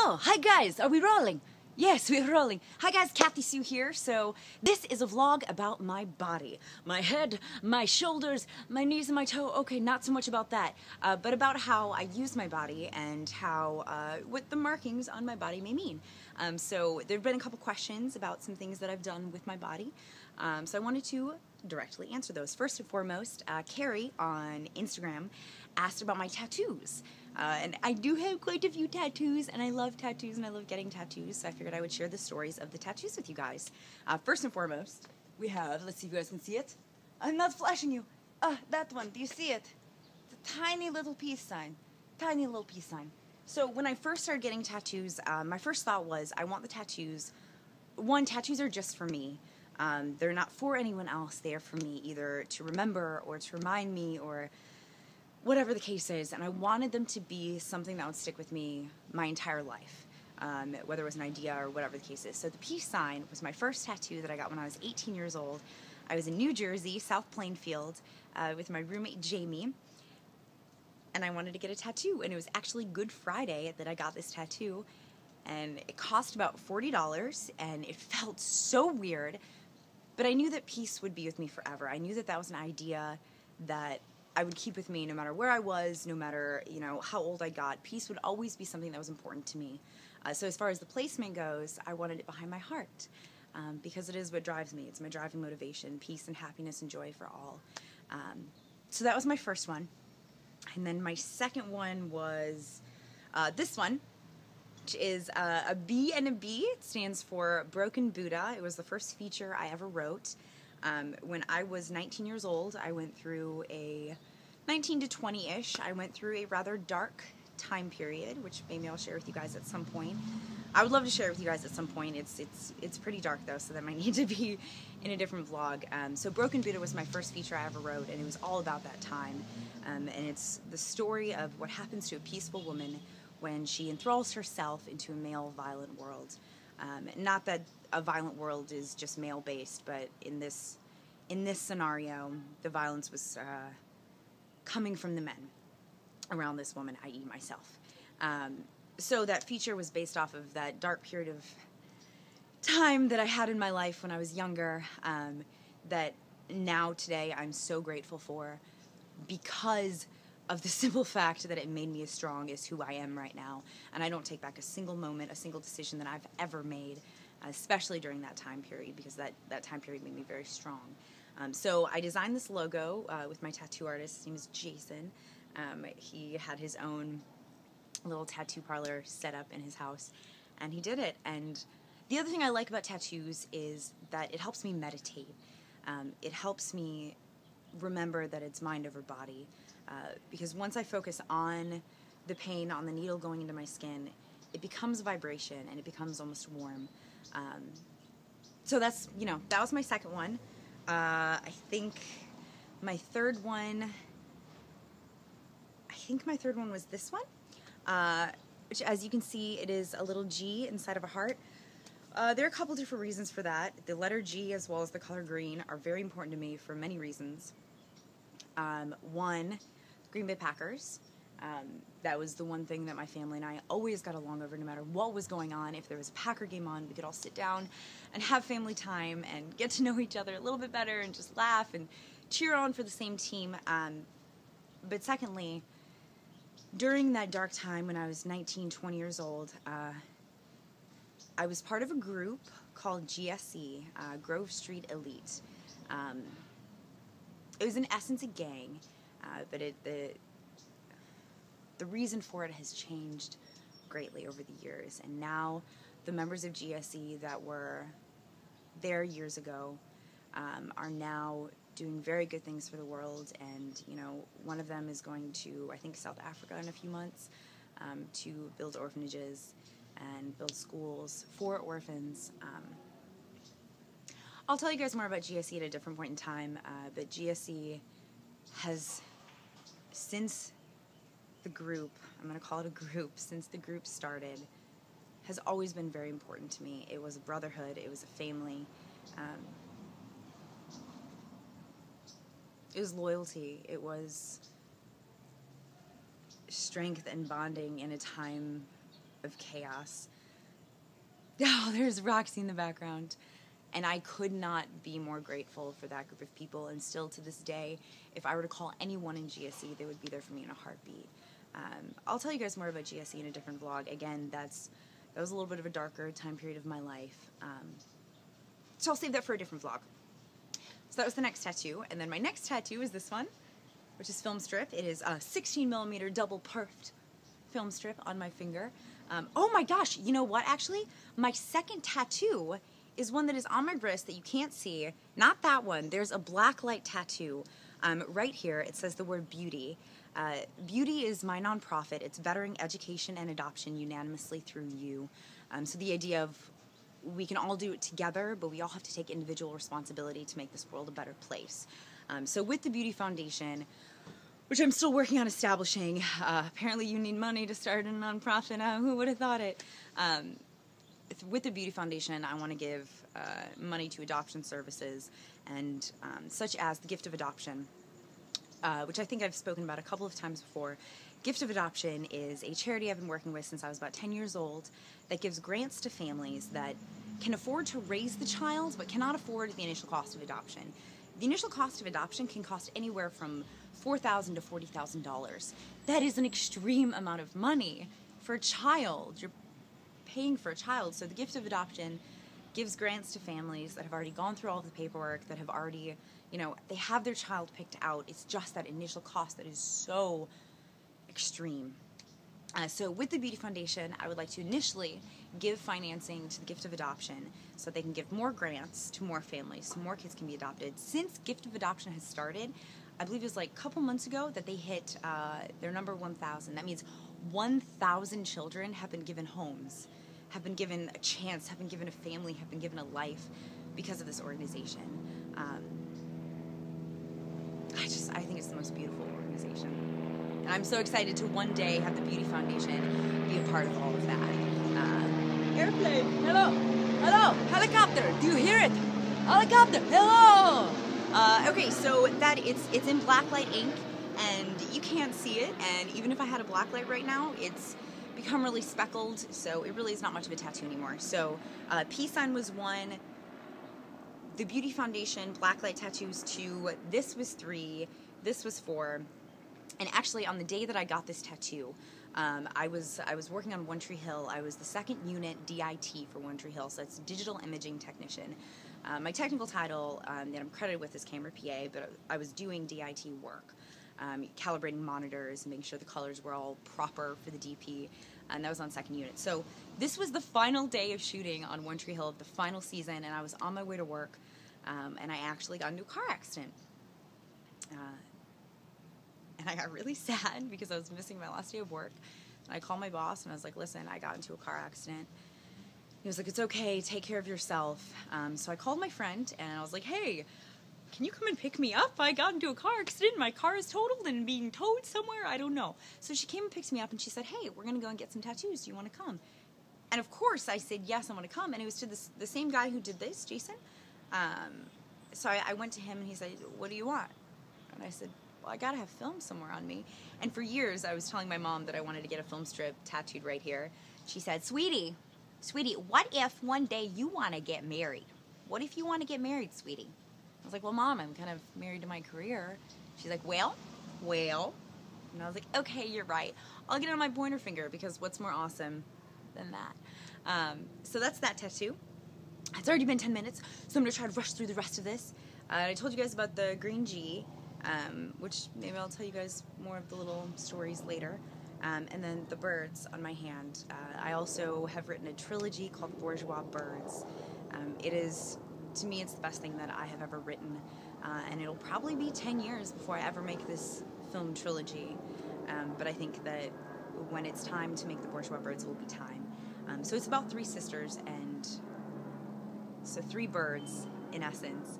Oh, hi guys, are we rolling? Yes, we're rolling. Hi guys, Kathy Sue here. So this is a vlog about my body. My head, my shoulders, my knees and my toe. Okay, not so much about that, but about how I use my body and how, what the markings on my body may mean. So there have been a couple questions about some things that I've done with my body. So I wanted to directly answer those. First and foremost, Carrie on Instagram asked about my tattoos. And I do have quite a few tattoos, and I love tattoos, and I love getting tattoos, so I figured I would share the stories of the tattoos with you guys. First and foremost, we have, let's see if you guys can see it. I'm not flashing you. That one, do you see it? It's a tiny little peace sign. Tiny little peace sign. So when I first started getting tattoos, my first thought was, I want the tattoos. One, tattoos are just for me. They're not for anyone else. They are for me, either to remember or to remind me or whatever the case is, and I wanted them to be something that would stick with me my entire life, whether it was an idea or whatever the case is. So the peace sign was my first tattoo that I got when I was 18 years old. I was in New Jersey, South Plainfield, with my roommate Jamie, and I wanted to get a tattoo, and it was actually Good Friday that I got this tattoo, and it cost about $40, and it felt so weird, but I knew that peace would be with me forever. I knew that that was an idea that I would keep with me no matter where I was, no matter, how old I got. Peace would always be something that was important to me. So as far as the placement goes, I wanted it behind my heart because it is what drives me. It's my driving motivation, peace and happiness and joy for all. So that was my first one. And then my second one was this one, which is a B and a B. It stands for Broken Buddha. It was the first feature I ever wrote. When I was 19 years old, I went through 19 to 20-ish, I went through a rather dark time period, which maybe I'll share with you guys at some point. I would love to share it with you guys at some point. It's pretty dark though, so that might need to be in a different vlog. So Broken Buddha was my first feature I ever wrote, and it was all about that time. And it's the story of what happens to a peaceful woman when she enthralls herself into a male violent world. Not that a violent world is just male-based, but in this scenario, the violence was coming from the men around this woman, i.e. myself. So that feature was based off of that dark period of time that I had in my life when I was younger, that now today I'm so grateful for, because of the simple fact that it made me as strong as who I am right now. And I don't take back a single moment, a single decision that I've ever made, especially during that time period, because that time period made me very strong. So I designed this logo with my tattoo artist. His name is Jason. He had his own little tattoo parlor set up in his house, and he did it. And the other thing I like about tattoos is that it helps me meditate. It helps me remember that it's mind over body. Because once I focus on the pain, on the needle going into my skin, it becomes a vibration and it becomes almost warm. So that's, that was my second one. I think my third one was this one, which, as you can see, it is a little G inside of a heart. There are a couple different reasons for that. The letter G as well as the color green are very important to me for many reasons. One, Green Bay Packers. That was the one thing that my family and I always got along over, no matter what was going on. If there was a Packer game on, we could all sit down and have family time and get to know each other a little bit better and just laugh and cheer on for the same team. But secondly, during that dark time when I was 19, 20 years old, I was part of a group called GSE, Grove Street Elite. It was in essence a gang, but the reason for it has changed greatly over the years. And now the members of GSE that were there years ago are now doing very good things for the world. And, one of them is going to, I think, South Africa in a few months to build orphanages and build schools for orphans. I'll tell you guys more about GSE at a different point in time, but GSE has, since the group, I'm going to call it a group, since the group started, has always been very important to me. It was a brotherhood, it was a family, it was loyalty, it was strength and bonding in a time of chaos. Oh, there's Roxy in the background. And I could not be more grateful for that group of people. And still to this day, if I were to call anyone in GSE, they would be there for me in a heartbeat. I'll tell you guys more about GSE in a different vlog. Again, that was a little bit of a darker time period of my life. So I'll save that for a different vlog. So that was the next tattoo. And then my next tattoo is this one, which is film strip. It is a 16mm double perfed film strip on my finger. Oh my gosh, you know what actually? My second tattoo is one that is on my wrist that you can't see. Not that one. There's a black light tattoo right here. It says the word beauty. Beauty is my nonprofit. It's bettering education and adoption unanimously through you. So the idea of we can all do it together, but we all have to take individual responsibility to make this world a better place. So with the Beauty Foundation, which I'm still working on establishing, apparently you need money to start a nonprofit. Who would have thought it? With the Beauty Foundation, I want to give money to adoption services, and such as the Gift of Adoption, which I think I've spoken about a couple of times before. Gift of Adoption is a charity I've been working with since I was about 10 years old that gives grants to families that can afford to raise the child but cannot afford the initial cost of adoption. The initial cost of adoption can cost anywhere from $4,000 to $40,000. That is an extreme amount of money for a child. You're paying for a child. So the Gift of Adoption gives grants to families that have already gone through all the paperwork, that have already, they have their child picked out. It's just that initial cost that is so extreme. So with the Beauty Foundation, I would like to initially give financing to the Gift of Adoption so they can give more grants to more families, so more kids can be adopted. Since Gift of Adoption has started, I believe it was like a couple months ago that they hit their number 1,000. That means 1,000 children have been given homes, have been given a chance, have been given a family, have been given a life because of this organization. I think it's the most beautiful organization. And I'm so excited to one day have the Beauty Foundation be a part of all of that. Airplane, hello, hello, helicopter, do you hear it? Helicopter, hello! Okay, so it's in blacklight ink, and you can't see it, and even if I had a blacklight right now, it's become really speckled, so it really is not much of a tattoo anymore. So, peace sign was 1, the Beauty Foundation blacklight tattoos 2, this was 3, this was 4, and actually on the day that I got this tattoo, I was working on One Tree Hill. I was the second unit DIT for One Tree Hill, so it's Digital Imaging Technician. My technical title that I'm credited with is Camera PA, but I was doing DIT work, calibrating monitors, making sure the colors were all proper for the DP, and that was on second unit. So this was the final day of shooting on One Tree Hill of the final season, and I was on my way to work, and I actually got into a car accident. And I got really sad because I was missing my last day of work. And I called my boss and I was like, listen, I got into a car accident. He was like, it's okay, take care of yourself. So I called my friend and I was like, hey, can you come and pick me up? I got into a car accident, my car is totaled and being towed somewhere, I don't know. So she came and picked me up and she said, hey, we're gonna go and get some tattoos, do you wanna come? And of course I said, yes, I wanna come. And it was to the same guy who did this, Jason. So I went to him and he said, what do you want? And I said, well, I gotta have film somewhere on me. And for years, I was telling my mom that I wanted to get a film strip tattooed right here. She said, sweetie, what if one day you wanna get married? What if you wanna get married, sweetie? I was like, well, Mom, I'm kind of married to my career. She's like, well. And I was like, okay, you're right. I'll get it on my pointer finger because what's more awesome than that? So that's that tattoo. It's already been 10 minutes, so I'm gonna try to rush through the rest of this. I told you guys about the green G, which maybe I'll tell you guys more of the little stories later. And then the birds on my hand. I also have written a trilogy called Bourgeois Birds. It is, to me, it's the best thing that I have ever written. And it'll probably be 10 years before I ever make this film trilogy. But I think that when it's time to make the Bourgeois Birds, it will be time. So it's about 3 sisters, and so 3 birds, in essence.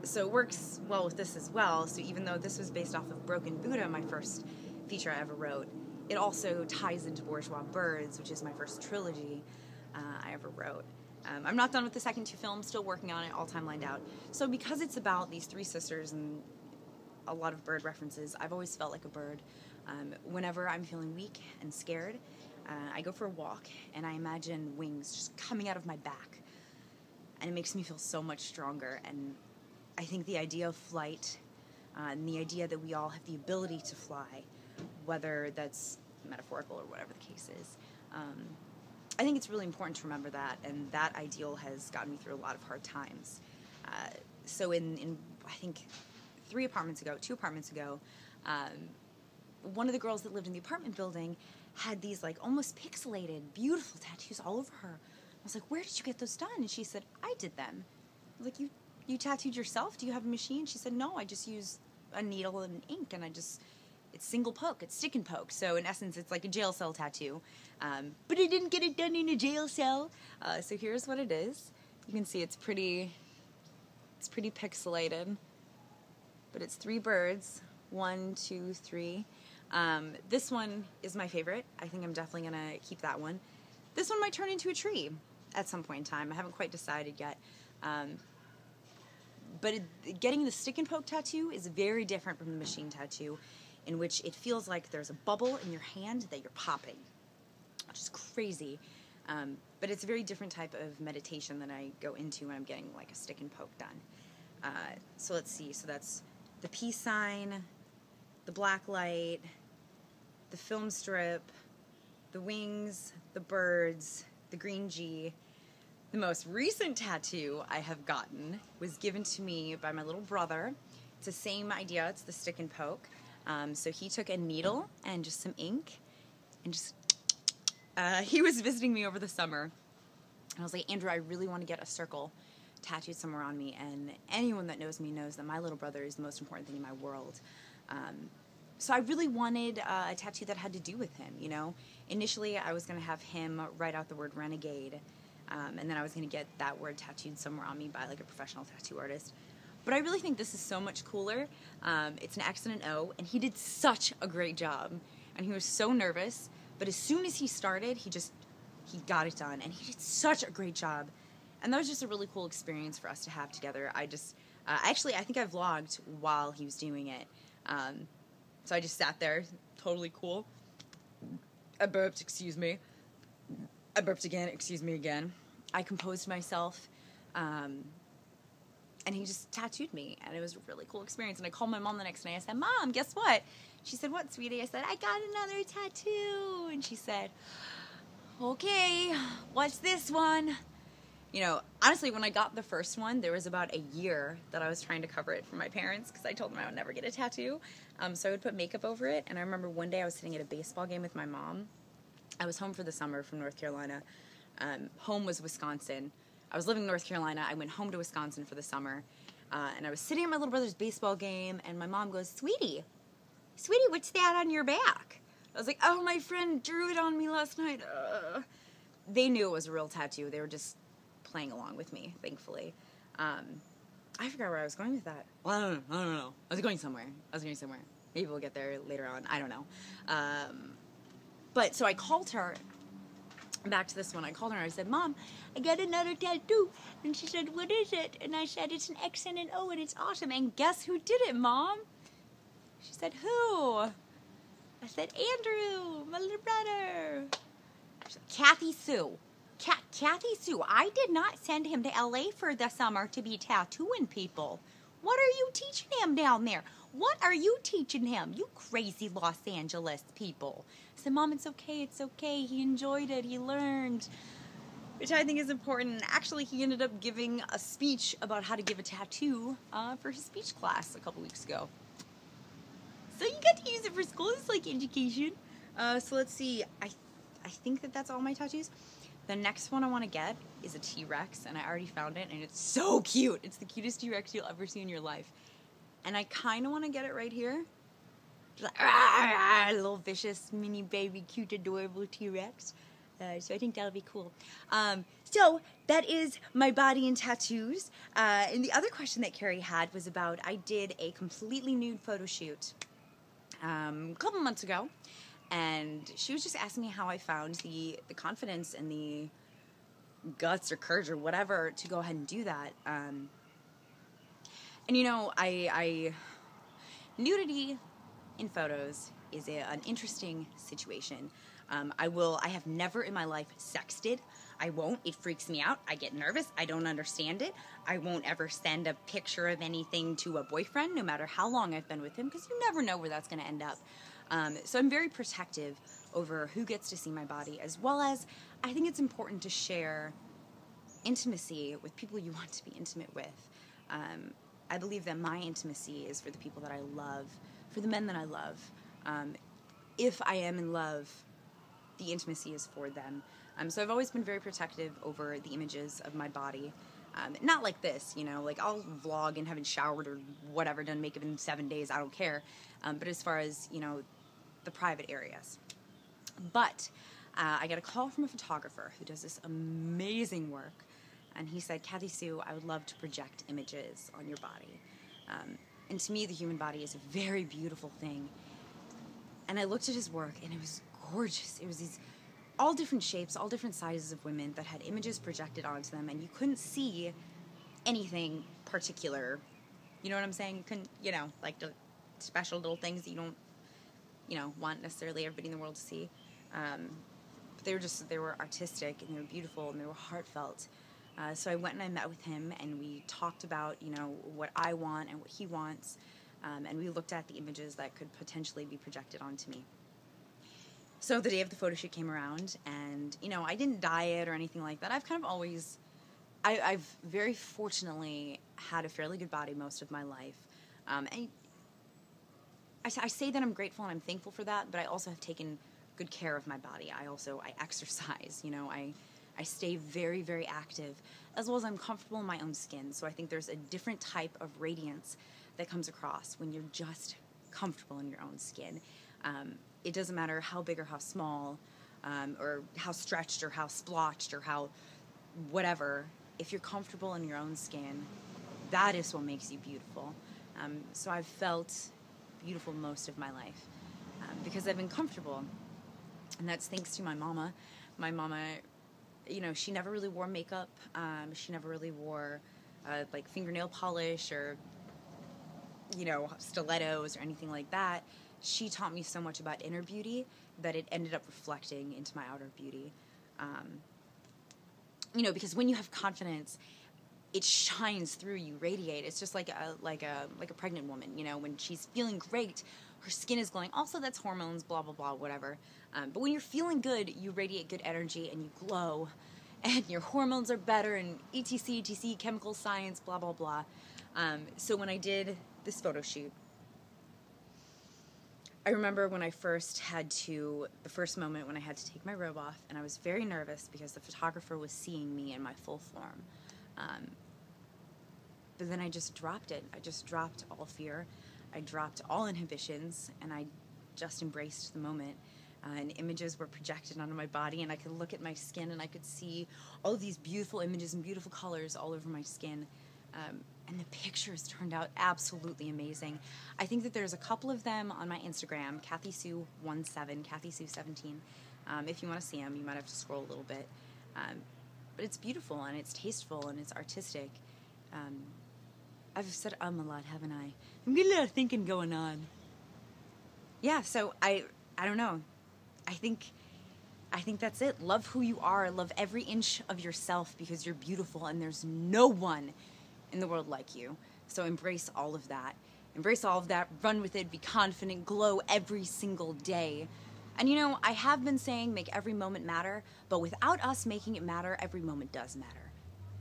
So it works well with this as well. So even though this was based off of Broken Buddha, my first feature I ever wrote, it also ties into Bourgeois Birds, which is my first trilogy I ever wrote. I'm not done with the second 2 films, still working on it, all time lined out. So because it's about these 3 sisters and a lot of bird references, I've always felt like a bird. Whenever I'm feeling weak and scared, I go for a walk, and I imagine wings just coming out of my back. And it makes me feel so much stronger. And I think the idea of flight, and the idea that we all have the ability to fly, whether that's metaphorical or whatever the case is, I think it's really important to remember that, and that ideal has gotten me through a lot of hard times. So in I think 2 apartments ago, one of the girls that lived in the apartment building had these like almost pixelated, beautiful tattoos all over her. I was like, where did you get those done? And she said, I did them. I was like, you tattooed yourself? Do you have a machine? She said, no, I just use a needle and ink, and it's single poke, it's stick and poke. So in essence, it's like a jail cell tattoo. But I didn't get it done in a jail cell. So here's what it is. You can see it's pretty pixelated. But it's 3 birds. 1, 2, 3. This one is my favorite. I think I'm definitely going to keep that one. This one might turn into a tree at some point in time. I haven't quite decided yet. But getting the stick and poke tattoo is very different from the machine tattoo, in which it feels like there's a bubble in your hand that you're popping, which is crazy. But it's a very different type of meditation than I go into when I'm getting like a stick and poke done. So let's see. So that's the peace sign, the black light, the film strip, the wings, the birds, the green G. The most recent tattoo I have gotten was given to me by my little brother. It's the same idea. It's the stick and poke. So he took a needle and just some ink and just... he was visiting me over the summer. And I was like, Andrew, I really want to get a circle tattooed somewhere on me. And anyone that knows me knows that my little brother is the most important thing in my world. So I really wanted a tattoo that had to do with him, you know. Initially, I was going to have him write out the word renegade. And then I was going to get that word tattooed somewhere on me by like a professional tattoo artist. But I really think this is so much cooler. It's an X and an O, and he did such a great job. And he was so nervous, but as soon as he started, he got it done, and he did such a great job. And that was just a really cool experience for us to have together. Actually, I think I vlogged while he was doing it. So I just sat there, totally cool. I burped, excuse me. I burped again, excuse me again. I composed myself, and he just tattooed me, and it was a really cool experience. And I called my mom the next night. I said, Mom, guess what? She said, what, sweetie? I said, I got another tattoo. And she said, okay, what's this one? You know, honestly, when I got the first one, there was about a year that I was trying to cover it from my parents because I told them I would never get a tattoo. So I would put makeup over it. And I remember one day I was sitting at a baseball game with my mom. I was home for the summer from North Carolina. Home was Wisconsin. I was living in North Carolina. I went home to Wisconsin for the summer. And I was sitting at my little brother's baseball game, and my mom goes, Sweetie, what's that on your back? I was like, oh, my friend drew it on me last night. They knew it was a real tattoo. They were just playing along with me, thankfully. I forgot where I was going with that. Well, I don't know. I was going somewhere. Maybe we'll get there later on. I don't know. But so I called her. Back to this one. I called her and I said, Mom, I got another tattoo. And she said, what is it? And I said, it's an X and an O, and it's awesome. And guess who did it, Mom? She said, who? I said, Andrew, my little brother. She said, Kathy Sue. Kathy Sue, I did not send him to LA for the summer to be tattooing people. What are you teaching him down there? What are you teaching him, you crazy Los Angeles people? I said, Mom, it's okay. He enjoyed it. He learned, which I think is important. Actually, he ended up giving a speech about how to give a tattoo for his speech class a couple weeks ago. So you get to use it for school. It's like education. So let's see. I think that's all my tattoos. The next one I want to get is a T-Rex, and I already found it, and it's so cute. It's the cutest T-Rex you'll ever see in your life. And I kind of want to get it right here. Just like, little vicious, mini baby, cute, adorable T-Rex. So I think that'll be cool. So that is my body and tattoos. And the other question that Carrie had was about, I did a completely nude photo shoot a couple months ago. And she was just asking me how I found the confidence and the guts or courage or whatever to go ahead and do that. And you know, nudity in photos is an interesting situation. I have never in my life sexted. I won't. It freaks me out. I get nervous. I don't understand it. I won't ever send a picture of anything to a boyfriend, no matter how long I've been with him, because you never know where that's going to end up. So I'm very protective over who gets to see my body, as well as I think it's important to share intimacy with people you want to be intimate with. I believe that my intimacy is for the people that I love, for the men that I love. If I am in love, the intimacy is for them. So I've always been very protective over the images of my body. Not like this, you know, like I'll vlog and haven't showered or whatever, done makeup in 7 days, I don't care. But as far as, you know, the private areas. But I got a call from a photographer who does this amazing work. And he said, Kathy Sue, I would love to project images on your body. And to me, the human body is a very beautiful thing. And I looked at his work, and it was gorgeous. It was these all different shapes, all different sizes of women that had images projected onto them, and you couldn't see anything particular. You know what I'm saying? You couldn't, you know, like the special little things that you don't, you know, want necessarily everybody in the world to see. But they were artistic, and they were beautiful, and they were heartfelt. So I went and I met with him, and we talked about, you know, what I want and what he wants, and we looked at the images that could potentially be projected onto me. So the day of the photo shoot came around, and, you know, I didn't diet or anything like that. I've kind of always, I've very fortunately had a fairly good body most of my life. And I say that I'm grateful and I'm thankful for that, but I also have taken good care of my body. I exercise, you know, I stay very, very active, as well as I'm comfortable in my own skin. So I think there's a different type of radiance that comes across when you're just comfortable in your own skin. It doesn't matter how big or how small, or how stretched or how splotched or how whatever. If you're comfortable in your own skin, that is what makes you beautiful. So I've felt beautiful most of my life because I've been comfortable. And that's thanks to my mama. My mama, you know, she never really wore makeup. She never really wore like fingernail polish or, you know, stilettos or anything like that. She taught me so much about inner beauty that it ended up reflecting into my outer beauty. You know, because when you have confidence, it shines through, you radiate. It's just like a pregnant woman, you know, when she's feeling great, her skin is glowing. Also, that's hormones, blah, blah, blah, whatever. But when you're feeling good, you radiate good energy and you glow, and your hormones are better, and etc, chemical science, blah, blah, blah. So when I did this photo shoot, I remember when I the first moment when I had to take my robe off, and I was very nervous because the photographer was seeing me in my full form. But then I just dropped it. I just dropped all fear. I dropped all inhibitions, and I just embraced the moment. And images were projected onto my body, and I could look at my skin, and I could see all of these beautiful images and beautiful colors all over my skin. And the pictures turned out absolutely amazing. I think that there's a couple of them on my Instagram, KathySue17, KathySue17. If you want to see them, you might have to scroll a little bit. But it's beautiful, and it's tasteful, and it's artistic. I've said a lot, haven't I? I'm getting a lot of thinking going on. Yeah, so I don't know. I think that's it. Love who you are. Love every inch of yourself because you're beautiful, and there's no one in the world like you. So embrace all of that. Embrace all of that. Run with it. Be confident. Glow every single day. And you know, I have been saying make every moment matter, but without us making it matter, every moment does matter.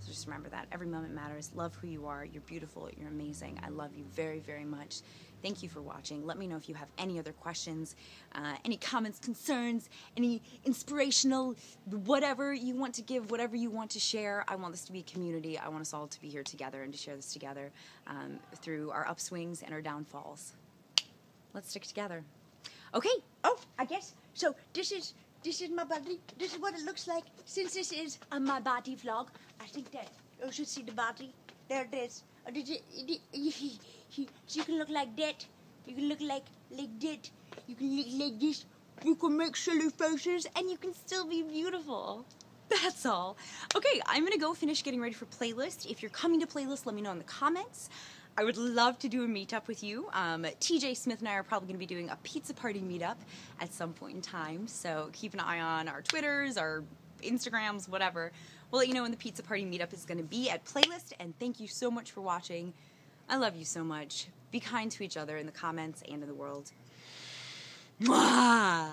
So just remember that. Every moment matters. Love who you are. You're beautiful. You're amazing. I love you very, very much. Thank you for watching. Let me know if you have any other questions, any comments, concerns, any inspirational, whatever you want to give, whatever you want to share. I want this to be a community. I want us all to be here together and to share this together through our upswings and our downfalls. Let's stick together. Okay. Oh, I guess. So this is my body. This is what it looks like. Since this is my body vlog, I think that you should see the body. There it is. You can look like that. You can look like that. You can look like this. You can make silly faces, and you can still be beautiful. That's all. Okay, I'm gonna go finish getting ready for playlist. If you're coming to playlist, let me know in the comments. I would love to do a meetup with you. TJ Smith and I are probably going to be doing a pizza party meetup at some point in time, so keep an eye on our Twitters, our Instagrams, whatever. We'll let you know when the pizza party meetup is going to be at Playlist, and thank you so much for watching. I love you so much. Be kind to each other in the comments and in the world. Mwah!